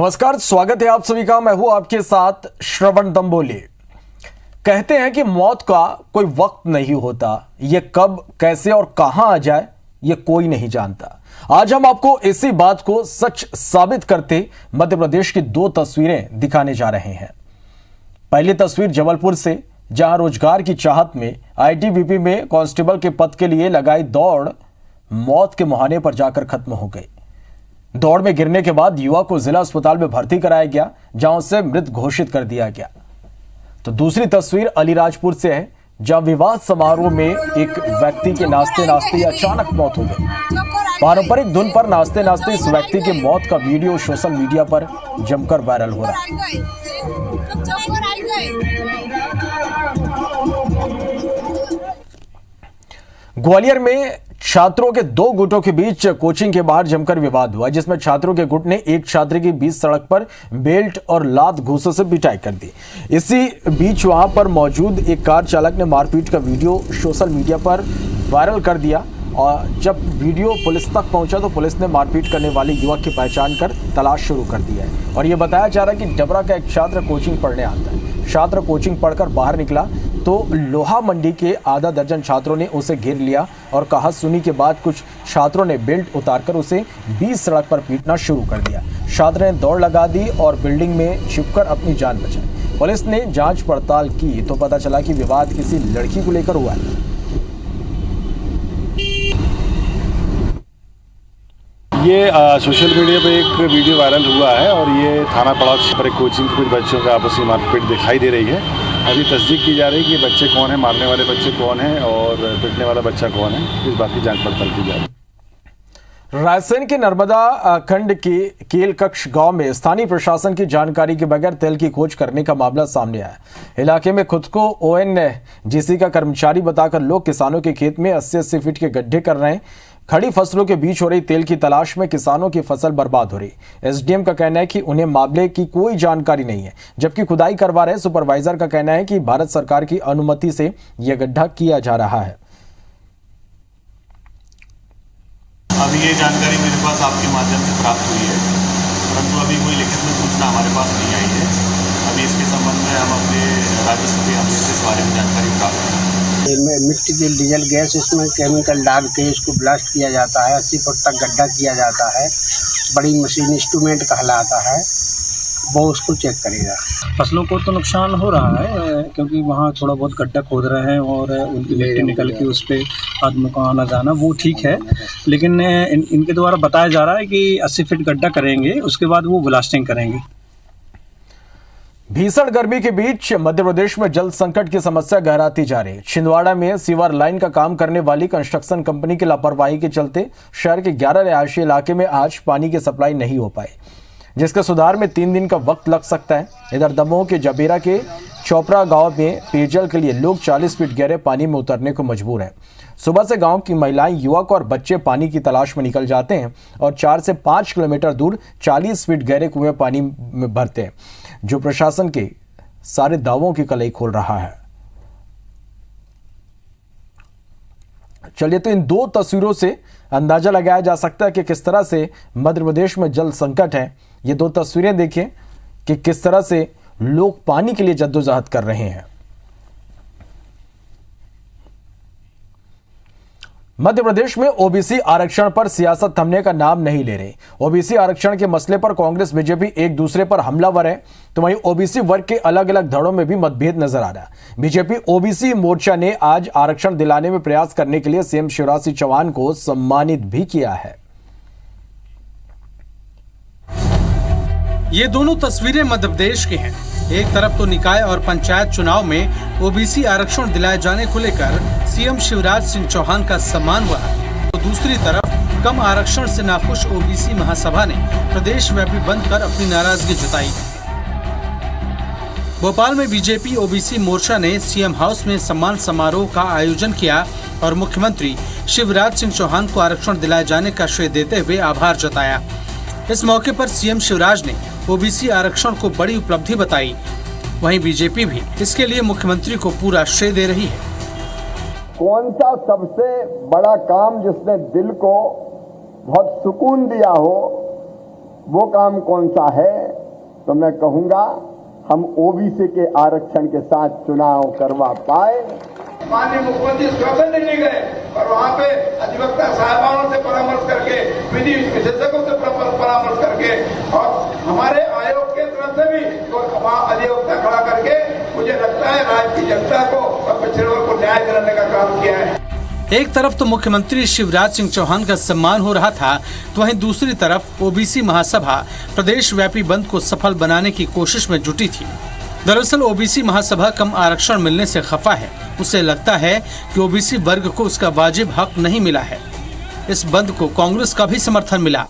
नमस्कार, स्वागत है आप सभी का। मैं हूं आपके साथ श्रवण दंबोले। कहते हैं कि मौत का कोई वक्त नहीं होता, ये कब, कैसे और कहां आ जाए ये कोई नहीं जानता। आज हम आपको इसी बात को सच साबित करते मध्य प्रदेश की दो तस्वीरें दिखाने जा रहे हैं। पहली तस्वीर जबलपुर से, जहां रोजगार की चाहत में आईटीबीपी में कांस्टेबल के पद के लिए लगाई दौड़ मौत के मुहाने पर जाकर खत्म हो गई। दौड़ में गिरने के बाद युवा को जिला अस्पताल में भर्ती कराया गया, जहां उसे मृत घोषित कर दिया गया। तो दूसरी तस्वीर अलीराजपुर से है, जहां विवाह समारोह में एक व्यक्ति के नाचते नाचते अचानक मौत हो गई। पारंपरिक धुन पर नाचते नाचते इस व्यक्ति के मौत का वीडियो सोशल मीडिया पर जमकर वायरल हो रहा है। ग्वालियर में छात्रों के दो गुटों के बीच कोचिंग के बाहर जमकर विवाद हुआ, जिसमें छात्रों के गुट ने एक छात्र की बीच सड़क पर बेल्ट और लात घूंसों से पिटाई कर दी। इसी बीच वहां पर मौजूद एक कार चालक ने मारपीट का वीडियो सोशल मीडिया पर वायरल कर दिया। और जब वीडियो पुलिस तक पहुंचा तो पुलिस ने मारपीट करने वाले युवक की पहचान कर तलाश शुरू कर दी है। और यह बताया जा रहा है कि डबरा का एक छात्र कोचिंग पढ़ने आता है। छात्र कोचिंग पढ़कर बाहर निकला तो लोहा मंडी के आधा दर्जन छात्रों ने उसे घेर लिया और कहा सुनी के बाद कुछ छात्रों ने बेल्ट उतारकर उसे बीच सड़क पर पीटना शुरू कर दिया। छात्र ने दौड़ लगा दी और बिल्डिंग में छिपकर अपनी जान बचाई। पुलिस ने जांच पड़ताल की तो पता चला कि विवाद किसी लड़की को लेकर हुआ है। ये सोशल मीडिया पे एक वीडियो वायरल हुआ है और ये थाना पड़ोस पर एक कोचिंग के कुछ बच्चों का आपस में मारपीट दिखाई दे रही है। अभी तस्दीक की जा रही है कि बच्चे कौन है, मारने वाले बच्चे कौन है और पिटने वाला बच्चा कौन है, इस बात की जांच पड़ताल की जा रही है। रायसेन के नर्मदा खंड के केलकक्ष गांव में स्थानीय प्रशासन की जानकारी के बगैर तेल की खोज करने का मामला सामने आया। इलाके में खुद को ओएनजीसी का कर्मचारी बताकर लोग किसानों के खेत में 80-80 फीट के गड्ढे कर रहे हैं। खड़ी फसलों के बीच हो रही तेल की तलाश में किसानों की फसल बर्बाद हो रही। एसडीएम का कहना है कि उन्हें मामले की कोई जानकारी नहीं है, जबकि खुदाई करवा रहे सुपरवाइजर का कहना है कि भारत सरकार की अनुमति से यह गड्ढा किया जा रहा है। अभी ये जानकारी मेरे पास आपके माध्यम से प्राप्त हुई है, परंतु अभी कोई लिखित में सूचना हमारे पास नहीं आई है। अभी इसके संबंध में हम अपने राजस्व के अमले से इस बारे में जानकारी प्राप्त करें। मिट्टी की डीजल गैस इसमें केमिकल डाल के इसको ब्लास्ट किया जाता है। 80 फुट तक गड्ढा किया जाता है। बड़ी मशीन इंस्ट्रूमेंट कहलाता है, वो उसको चेक करेगा। फसलों को तो नुकसान हो रहा है क्योंकि वहाँ थोड़ा बहुत गड्ढा खोद रहे हैं और उनकी मिट्टी निकल के उस पर आदमियों का आना जाना वो ठीक है, लेकिन इनके द्वारा बताया जा रहा है कि 80 फीट गड्ढा करेंगे, उसके बाद वो ब्लास्टिंग करेंगे। भीषण गर्मी के बीच मध्य प्रदेश में जल संकट की समस्या गहराती जा रही है। छिंदवाड़ा में सीवर लाइन का काम करने वाली कंस्ट्रक्शन कंपनी की लापरवाही के चलते शहर के 11 रिहायशी इलाके में आज पानी की सप्लाई नहीं हो पाई, जिसके सुधार में 3 दिन का वक्त लग सकता है। इधर दमोह के जबेरा के चोपड़ा गांव में पेयजल के लिए लोग 40 फीट गहरे पानी में उतरने को मजबूर हैं। सुबह से गांव की महिलाएं, युवक और बच्चे पानी की तलाश में निकल जाते हैं और 4 से 5 किलोमीटर दूर 40 फीट गहरे कुएं पानी में भरते हैं, जो प्रशासन के सारे दावों की कलई खोल रहा है। चलिए, तो इन दो तस्वीरों से अंदाजा लगाया जा सकता है कि किस तरह से मध्य प्रदेश में जल संकट है। ये दो तस्वीरें देखिए कि किस तरह से लोग पानी के लिए जद्दोजहद कर रहे हैं। मध्य प्रदेश में ओबीसी आरक्षण पर सियासत थमने का नाम नहीं ले रही। ओबीसी आरक्षण के मसले पर कांग्रेस बीजेपी एक दूसरे पर हमलावर है, तो वहीं ओबीसी वर्ग के अलग अलग धड़ों में भी मतभेद नजर आ रहा है। बीजेपी ओबीसी मोर्चा ने आज आरक्षण दिलाने में प्रयास करने के लिए सीएम शिवराज सिंह चौहान को सम्मानित भी किया है। ये दोनों तस्वीरें मध्य प्रदेश की हैं। एक तरफ तो निकाय और पंचायत चुनाव में ओबीसी आरक्षण दिलाए जाने को लेकर सीएम शिवराज सिंह चौहान का सम्मान हुआ, तो दूसरी तरफ कम आरक्षण से नाखुश ओबीसी महासभा ने प्रदेश व्यापी बंद कर अपनी नाराजगी जताई। भोपाल में बीजेपी ओबीसी मोर्चा ने सीएम हाउस में सम्मान समारोह का आयोजन किया और मुख्यमंत्री शिवराज सिंह चौहान को आरक्षण दिलाए जाने का श्रेय देते हुए आभार जताया। इस मौके पर सीएम शिवराज ने ओबीसी आरक्षण को बड़ी उपलब्धि बताई। वहीं बीजेपी भी इसके लिए मुख्यमंत्री को पूरा श्रेय दे रही है। कौन सा सबसे बड़ा काम जिसने दिल को बहुत सुकून दिया हो वो काम कौन सा है, तो मैं कहूंगा हम ओबीसी के आरक्षण के साथ चुनाव करवा पाए। माननीय मुख्यमंत्री स्वयं दिल्ली गए और वहाँ पे अधिवक्ता साहबानों से परामर्श करके, विधि विशेषज्ञों से परामर्श करके और हमारे आयोग के तरफ से भी तो वहाँ अधिवक्ता खड़ा करके मुझे लगता है राज्य की जनता को और पिछड़े वर्ग को न्याय दिलाने का काम किया है। एक तरफ तो मुख्यमंत्री शिवराज सिंह चौहान का सम्मान हो रहा था, तो वहीं दूसरी तरफ ओबीसी महासभा प्रदेश व्यापी बंद को सफल बनाने की कोशिश में जुटी थी। दरअसल ओबीसी महासभा कम आरक्षण मिलने से खफा है। उसे लगता है कि ओबीसी वर्ग को उसका वाजिब हक नहीं मिला है। इस बंद को कांग्रेस का भी समर्थन मिला।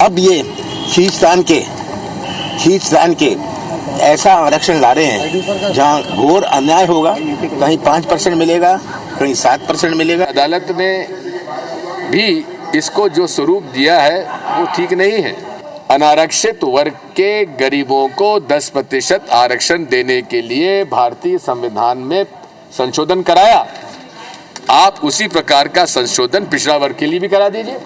अब ये शीश तान के ऐसा आरक्षण ला रहे हैं जहां घोर अन्याय होगा। कहीं 5% मिलेगा, कहीं 7% मिलेगा। अदालत ने भी इसको जो स्वरूप दिया है वो ठीक नहीं है। अनारक्षित वर्ग के गरीबों को 10% आरक्षण देने के लिए भारतीय संविधान में संशोधन कराया। आप उसी प्रकार का संशोधन पिछड़ा वर्ग के लिए भी करा दीजिए।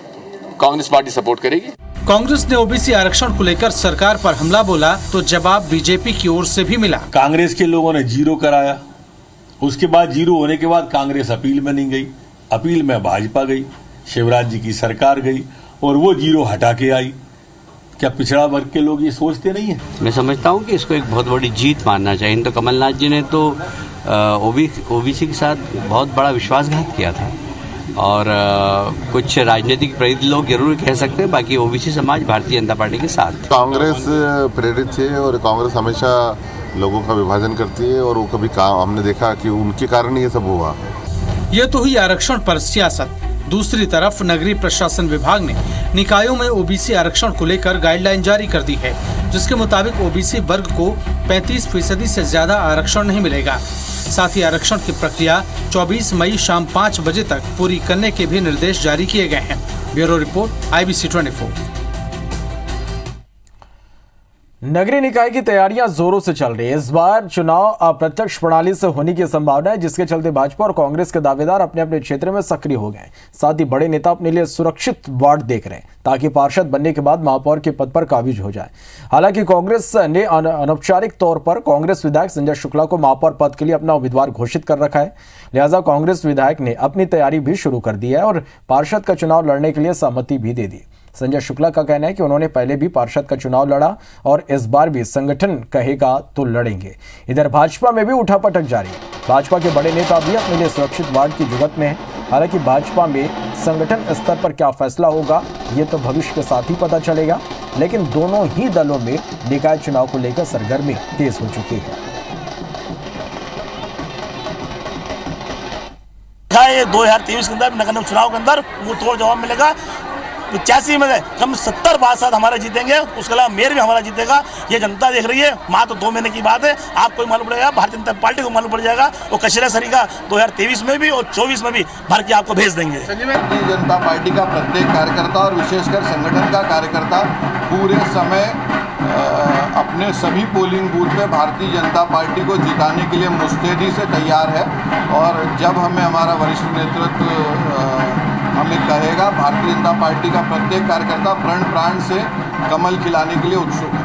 कांग्रेस पार्टी सपोर्ट करेगी। कांग्रेस ने ओबीसी आरक्षण को लेकर सरकार पर हमला बोला तो जवाब बीजेपी की ओर से भी मिला। कांग्रेस के लोगों ने 0 कराया, उसके बाद 0 होने के बाद कांग्रेस अपील में नहीं गई, अपील में भाजपा गई, शिवराज जी की सरकार गई और वो 0 हटा के आई। क्या पिछड़ा वर्ग के लोग ये सोचते नहीं है? मैं समझता हूँ कि इसको एक बहुत बड़ी जीत मानना चाहिए। तो कमलनाथ जी ने तो ओबीसी के साथ बहुत बड़ा विश्वासघात किया था और कुछ राजनीतिक प्रेरित लोग जरूर कह सकते हैं, बाकी ओबीसी समाज भारतीय जनता पार्टी के साथ। कांग्रेस प्रेरित है और कांग्रेस हमेशा लोगों का विभाजन करती है और वो कभी हमने देखा कि उनके कारण ये सब हुआ। ये तो हुई आरक्षण पर सियासत। दूसरी तरफ नगरीय प्रशासन विभाग ने निकायों में ओबीसी आरक्षण को लेकर गाइडलाइन जारी कर दी है, जिसके मुताबिक ओबीसी वर्ग को 35% से ज्यादा आरक्षण नहीं मिलेगा। साथ ही आरक्षण की प्रक्रिया 24 मई शाम 5 बजे तक पूरी करने के भी निर्देश जारी किए गए हैं। Bureau report, IBC 24। नगरीय निकाय की तैयारियां जोरों से चल रही है। इस बार चुनाव अप्रत्यक्ष प्रणाली से होने की संभावना है, जिसके चलते भाजपा और कांग्रेस के दावेदार अपने अपने क्षेत्र में सक्रिय हो गए। साथ ही बड़े नेता अपने लिए सुरक्षित वार्ड देख रहे हैं ताकि पार्षद बनने के बाद महापौर के पद पर काबिज हो जाए। हालांकि कांग्रेस ने अनौपचारिक तौर पर कांग्रेस विधायक संजय शुक्ला को महापौर पद के लिए अपना उम्मीदवार घोषित कर रखा है। लिहाजा कांग्रेस विधायक ने अपनी तैयारी भी शुरू कर दी है और पार्षद का चुनाव लड़ने के लिए सहमति भी दे दी। संजय शुक्ला का कहना है कि उन्होंने पहले भी पार्षद का चुनाव लड़ा और इस बार भी संगठन कहेगा तो लड़ेंगे। इधर भाजपा में भी उठापटक जारी है। भाजपा के बड़े नेता भी अपने लिए सुरक्षित वार्ड की जुगत में है। हालांकि भाजपा में संगठन स्तर पर क्या फैसला होगा ये तो भविष्य के साथ ही पता चलेगा, लेकिन दोनों ही दलों में निकाय चुनाव को लेकर सरगर्मी तेज हो चुकी है। 2023 के अंदर नगर निगम चुनाव के अंदर वो तोड़ जवाब मिलेगा। 85 में कम 70 पार्षद हमारे जीतेंगे, उसके अलावा मेयर भी हमारा जीतेगा। ये जनता देख रही है। मात्र 2 महीने की बात है, आपको मालूम पड़ेगा, भारतीय जनता पार्टी को मालूम पड़ जाएगा। वो कचरा सरीका 2023 में भी और 24 में भी भर के आपको भेज देंगे। भारतीय जनता पार्टी का प्रत्येक कार्यकर्ता और विशेषकर संगठन का कार्यकर्ता पूरे समय अपने सभी पोलिंग बूथ पे भारतीय जनता पार्टी को जिताने के लिए मुस्तैदी से तैयार है। और जब हमें हमारा वरिष्ठ नेतृत्व हमें कहेगा, भारतीय जनता पार्टी का प्रत्येक कार्यकर्ता प्रण प्राण से कमल खिलाने के लिए उत्सुक है।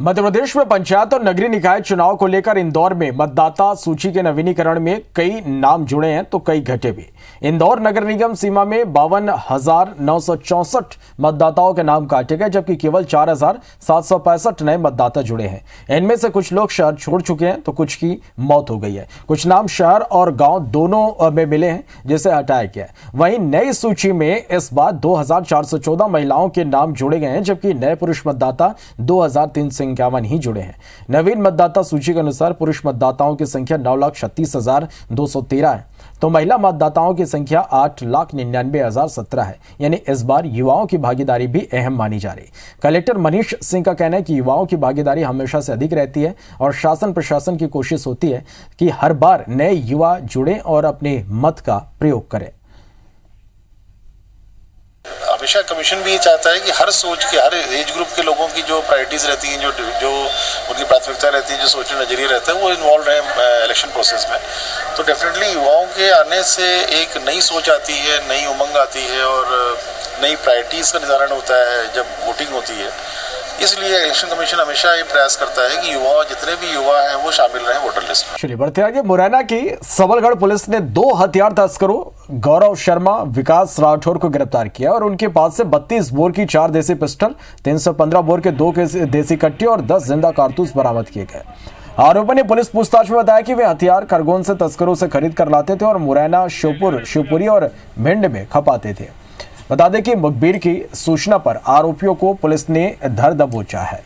मध्य प्रदेश में पंचायत और नगरीय निकाय चुनाव को लेकर इंदौर में मतदाता सूची के नवीनीकरण में कई नाम जुड़े हैं तो कई घटे भी। इंदौर नगर निगम सीमा में 52,964 मतदाताओं के नाम काटे गए, जबकि केवल 4,765 नए मतदाता जुड़े हैं। इनमें से कुछ लोग शहर छोड़ चुके हैं तो कुछ की मौत हो गई है। कुछ नाम शहर और गांव दोनों में मिले हैं, जिसे हटाया गया है। वहीं नई सूची में इस बार 2,414 महिलाओं के नाम जुड़े गए हैं, जबकि नए पुरुष मतदाता 2,351 ही जुड़े हैं। नवीन मतदाता सूची के अनुसार पुरुष मतदाताओं की संख्या 9,36,213 है, तो महिला मतदाताओं की संख्या 8,99,017 है। यानी इस बार युवाओं की भागीदारी भी अहम मानी जा रही। कलेक्टर मनीष सिंह का कहना है कि युवाओं की भागीदारी हमेशा से अधिक रहती है और शासन प्रशासन की कोशिश होती है कि हर बार नए युवा जुड़े और अपने मत का प्रयोग करें। हमेशा कमीशन भी ये चाहता है कि हर सोच के, हर एज ग्रुप के लोगों की जो प्रायोरिटीज रहती हैं, जो उनकी प्राथमिकता रहती है, जो सोचने नजरिए रहता है, वो इन्वॉल्व रहे इलेक्शन प्रोसेस में। तो डेफिनेटली युवाओं के आने से एक नई सोच आती है, नई उमंग आती है और नई प्रायोरिटीज़ का निर्धारण होता है जब वोटिंग होती है। इसलिए इलेक्शन कमीशन हमेशा ये प्रयास करता है कि युवा, जितने भी युवा हैं वो शामिल रहें वोटर लिस्ट में। चलिए बढ़ते आगे। मुरैना की सबलगढ़ पुलिस ने 2 हथियार तस्करों गौरव शर्मा, विकास राठौर को गिरफ्तार किया और उनके पास से 32 बोर की 4 देसी पिस्टल, 315 बोर के 2 देसी कट्टे और 10 जिंदा कारतूस बरामद किए गए। आरोपी ने पुलिस पूछताछ में बताया कि वे हथियार खरगोन से तस्करों से खरीद कर लाते थे और मुरैना, श्योपुर, शिवपुरी और भिंड में खपाते थे। बता दें कि मुखबिर की सूचना पर आरोपियों को पुलिस ने धर दबोचा है।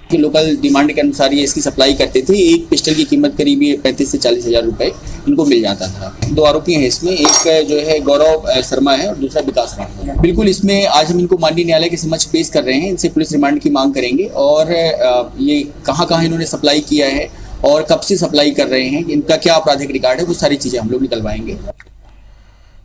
कि लोकल डिमांड के अनुसार ये इसकी सप्लाई करते थे। एक पिस्टल की कीमत करीब 35 से 40 हज़ार रुपए इनको मिल जाता था। 2 आरोपी हैं इसमें, एक जो है गौरव शर्मा है और दूसरा विकास राठौर। बिल्कुल, इसमें आज हम इनको माननीय न्यायालय के समक्ष पेश कर रहे हैं। इनसे पुलिस रिमांड की मांग करेंगे और ये कहाँ इन्होंने सप्लाई किया है और कब से सप्लाई कर रहे हैं, इनका क्या आपराधिक रिकॉर्ड है, वो सारी चीजें हम लोग निकलवाएंगे।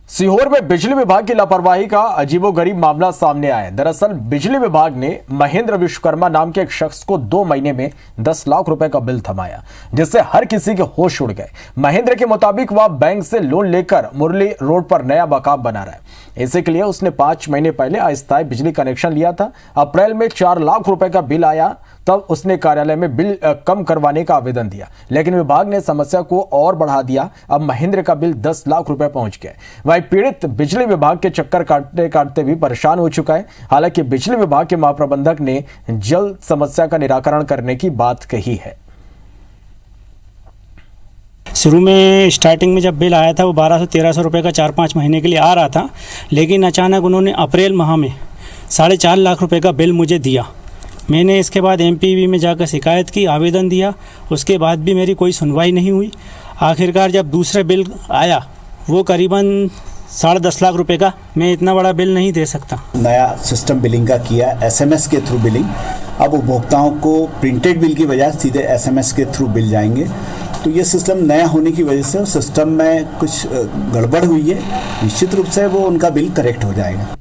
सीहोर में बिजली विभाग की लापरवाही का अजीबोगरीब मामला सामने आया। दरअसल बिजली विभाग ने महेंद्र विश्वकर्मा नाम के एक शख्स को 2 महीने में 10 लाख रुपए का बिल थमाया, जिससे हर किसी के होश उड़ गए। महेंद्र के मुताबिक वह बैंक से लोन लेकर मुरली रोड पर नया मकान बना रहा है। इसी के लिए उसने 5 महीने पहले अस्थायी बिजली कनेक्शन लिया था। अप्रैल में 4 लाख रुपए का बिल आया, तब उसने कार्यालय में बिल कम करवाने का आवेदन दिया, लेकिन विभाग ने समस्या को और बढ़ा दिया। अब महेंद्र का बिल 10 लाख रुपए पहुंच गए। वहीं पीड़ित बिजली विभाग के चक्कर काटते भी परेशान हो चुका है। हालांकि बिजली विभाग के महाप्रबंधक ने जल्द समस्या का निराकरण करने की बात कही है। शुरू में स्टार्टिंग में जब बिल आया था वो 1200-1300 रुपये का 4-5 महीने के लिए आ रहा था, लेकिन अचानक उन्होंने अप्रैल माह में 4.5 लाख रुपए का बिल मुझे दिया। मैंने इसके बाद MPV में जाकर शिकायत की, आवेदन दिया, उसके बाद भी मेरी कोई सुनवाई नहीं हुई। आखिरकार जब दूसरा बिल आया वो करीबन 10.5 लाख रुपए का, मैं इतना बड़ा बिल नहीं दे सकता। नया सिस्टम बिलिंग का किया, SMS के थ्रू बिलिंग। अब उपभोक्ताओं को प्रिंटेड बिल की बजाय सीधे SMS के थ्रू बिल जाएंगे। तो ये सिस्टम नया होने की वजह से सिस्टम में कुछ गड़बड़ हुई है। निश्चित रूप से वो उनका बिल करेक्ट हो जाएगा।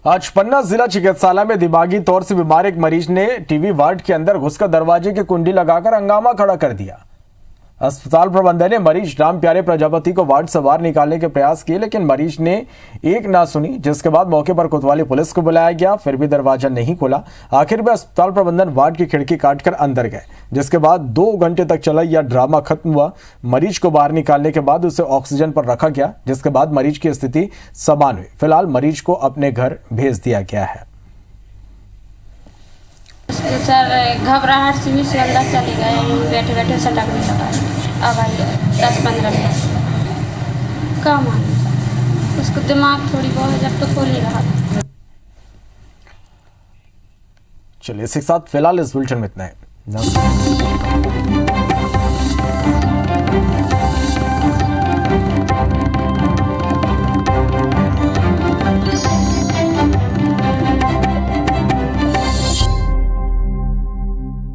आज पन्ना जिला चिकित्सालय में दिमागी तौर से बीमार एक मरीज ने टीवी वार्ड के अंदर घुसकर दरवाजे की कुंडी लगाकर हंगामा खड़ा कर दिया। अस्पताल प्रबंधन ने मरीज राम प्यारे प्रजापति को वार्ड से बाहर निकालने के प्रयास किए, लेकिन मरीज ने एक ना सुनी, जिसके बाद मौके पर कोतवाली पुलिस को बुलाया गया, फिर भी दरवाजा नहीं खोला। आखिर में अस्पताल प्रबंधन वार्ड की खिड़की काटकर अंदर गए, जिसके बाद 2 घंटे तक चला यह ड्रामा खत्म हुआ। मरीज को बाहर निकालने के बाद उसे ऑक्सीजन पर रखा गया, जिसके बाद मरीज की स्थिति सामान्य हुई। फिलहाल मरीज को अपने घर भेज दिया गया है। सर घबराहट से भी अंदर चले गए, बैठे बैठे सटकने लगा। अब आइए 10-15 मिनट कम आने, उसको दिमाग थोड़ी बहुत जब तो खोल ही रहा। चलिए इसके साथ फिलहाल इस बुलेटिन में इतना है।